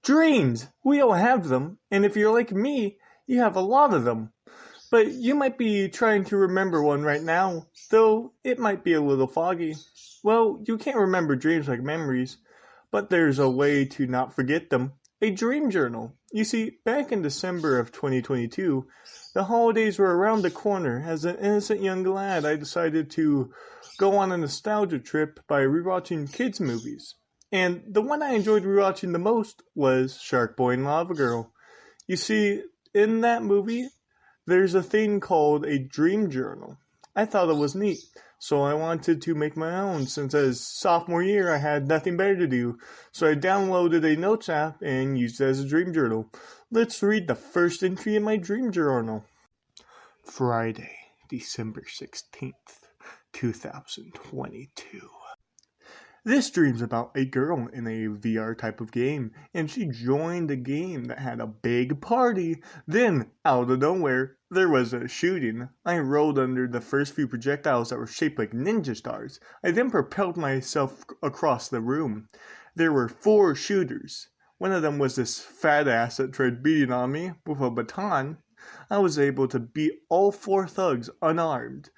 Dreams! We all have them, and if you're like me, you have a lot of them. But you might be trying to remember one right now, though it might be a little foggy. Well, you can't remember dreams like memories, but there's a way to not forget them. A dream journal. You see, back in December of 2022, the holidays were around the corner. As an innocent young lad, I decided to go on a nostalgia trip by rewatching kids' movies. And the one I enjoyed rewatching the most was Shark Boy and Lava Girl. You see, in that movie, there's a thing called a dream journal. I thought it was neat, so I wanted to make my own since as sophomore year I had nothing better to do. So I downloaded a notes app and used it as a dream journal. Let's read the first entry in my dream journal. Friday, December 16th, 2022. This dream's about a girl in a VR type of game, and she joined a game that had a big party. Then, out of nowhere, there was a shooting. I rolled under the first few projectiles that were shaped like ninja stars. I then propelled myself across the room. There were 4 shooters. One of them was this fat ass that tried beating on me with a baton. I was able to beat all 4 thugs unarmed,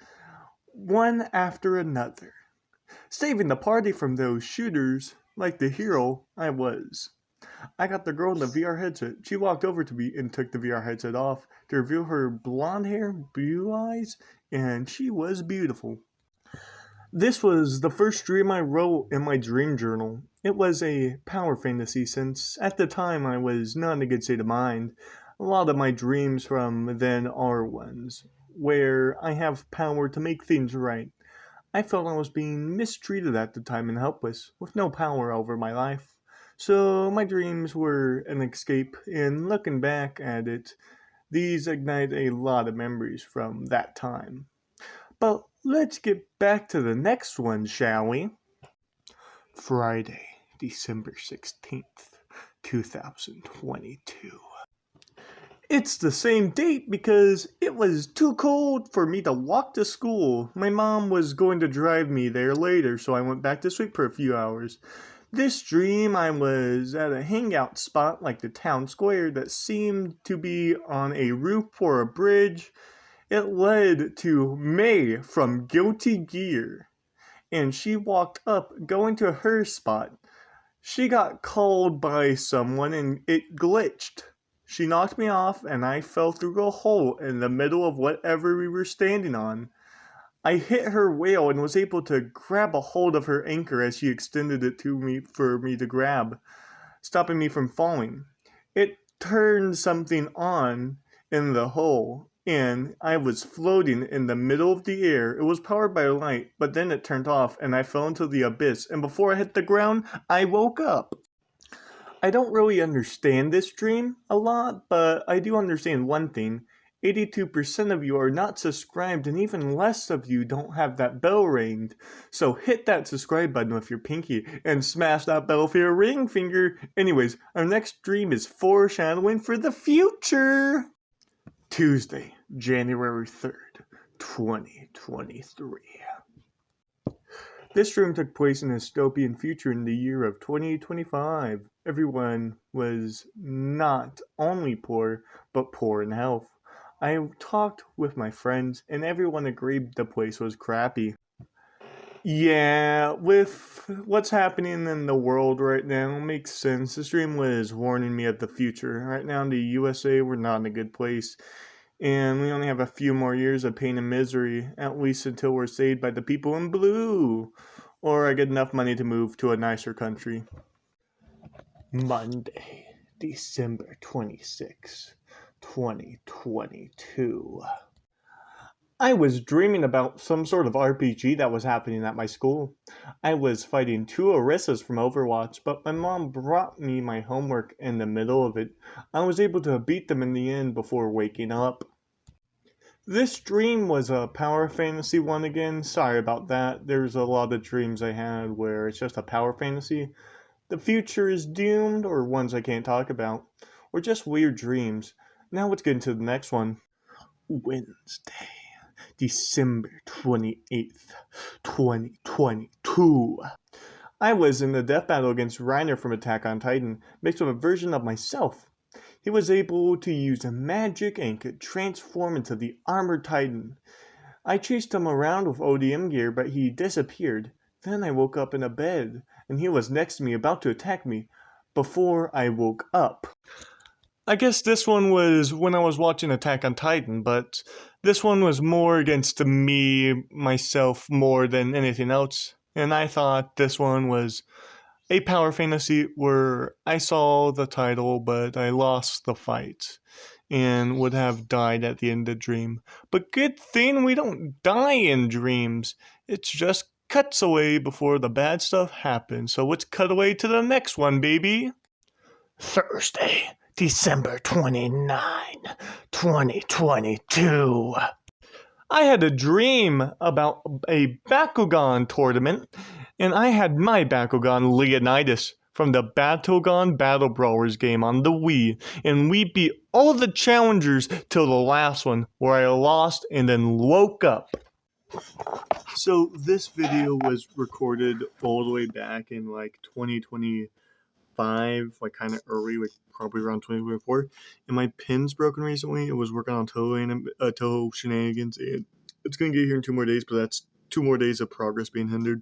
one after another, saving the party from those shooters like the hero I was. I got the girl in the VR headset. She walked over to me and took the VR headset off to reveal her blonde hair, blue eyes, and she was beautiful. This was the first dream I wrote in my dream journal. It was a power fantasy since at the time I was not in a good state of mind. A lot of my dreams from then are ones where I have power to make things right. I felt I was being mistreated at the time and helpless, with no power over my life. So my dreams were an escape, and looking back at it, these ignite a lot of memories from that time. But let's get back to the next one, shall we? Friday, December 16th, 2022. It's the same date because it was too cold for me to walk to school. My mom was going to drive me there later, so I went back to sleep for a few hours. This dream, I was at a hangout spot like the town square that seemed to be on a roof or a bridge. It led to May from Guilty Gear, and she walked up going to her spot. She got called by someone and it glitched. She knocked me off and I fell through a hole in the middle of whatever we were standing on. I hit her whale and was able to grab a hold of her anchor as she extended it to me for me to grab, stopping me from falling. It turned something on in the hole and I was floating in the middle of the air. It was powered by light, but then it turned off and I fell into the abyss, and before I hit the ground, I woke up. I don't really understand this dream a lot, but I do understand one thing. 82% of you are not subscribed, and even less of you don't have that bell ringed. So hit that subscribe button with your pinky and smash that bell with your ring finger. Anyways, our next dream is foreshadowing for the future. Tuesday, January 3rd, 2023. This dream took place in a dystopian future in the year of 2025. Everyone was not only poor, but poor in health. I talked with my friends, and everyone agreed the place was crappy. Yeah, with what's happening in the world right now, makes sense. This dream was warning me of the future. Right now in the USA, we're not in a good place. And we only have a few more years of pain and misery, at least until we're saved by the people in blue. Or I get enough money to move to a nicer country. Monday, December 26, 2022. I was dreaming about some sort of RPG that was happening at my school. I was fighting 2 Orissas from Overwatch, but my mom brought me my homework in the middle of it. I was able to beat them in the end before waking up. This dream was a power fantasy one again. Sorry about that. There's a lot of dreams I had where it's just a power fantasy. The future is doomed, or ones I can't talk about, or just weird dreams. Now let's get into the next one. Wednesday, December 28th, 2022. I was in the death battle against Reiner from Attack on Titan, mixed with a version of myself. He was able to use magic and could transform into the Armored Titan. I chased him around with ODM gear, but he disappeared. Then I woke up in a bed, and he was next to me about to attack me before I woke up. I guess this one was when I was watching Attack on Titan, but this one was more against me, myself, more than anything else. And I thought this one was a power fantasy where I saw the title, but I lost the fight and would have died at the end of the dream. But good thing we don't die in dreams. It's just cuts away before the bad stuff happens. So let's cut away to the next one, baby. Thursday, December 29, 2022. I had a dream about a Bakugan tournament, and I had my Bakugan Leonidas from the Battlegon Battle Brawlers game on the Wii, and we beat all the challengers till the last one, where I lost and then woke up. So this video was recorded all the way back in like 2025, like kind of early, like probably around 2024. And my pin's broken recently. It was working on Toho shenanigans, and it's gonna get here in 2 more days, but that's 2 more days of progress being hindered.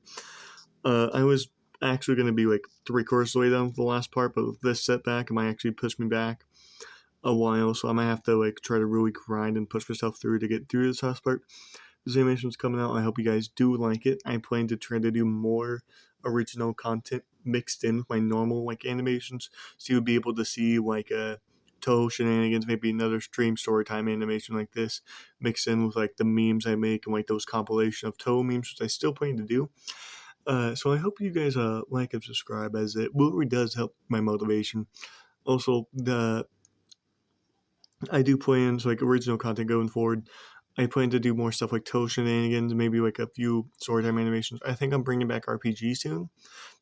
I was actually gonna be like 3/4 of the way down the last part, but with this setback, it might actually push me back a while. So I might have to like try to really grind and push myself through to get through this last part. This animation's coming out. I hope you guys do like it. I plan to try to do more original content mixed in with my normal like animations, so you'll be able to see like a Toho shenanigans, maybe another stream Storytime animation like this, mixed in with like the memes I make and like those compilation of Toho memes, which I still plan to do. So I hope you guys like and subscribe, as it really does help my motivation. Also, I do plan like original content going forward. I plan to do more stuff like Toho shenanigans, maybe like a few Storytime animations. I think I'm bringing back RPG soon.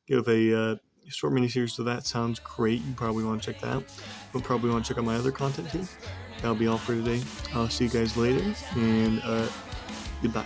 Give a short miniseries, so that sounds great. You probably want to check that out. You'll probably want to check out my other content too. That'll be all for today. I'll see you guys later, and goodbye.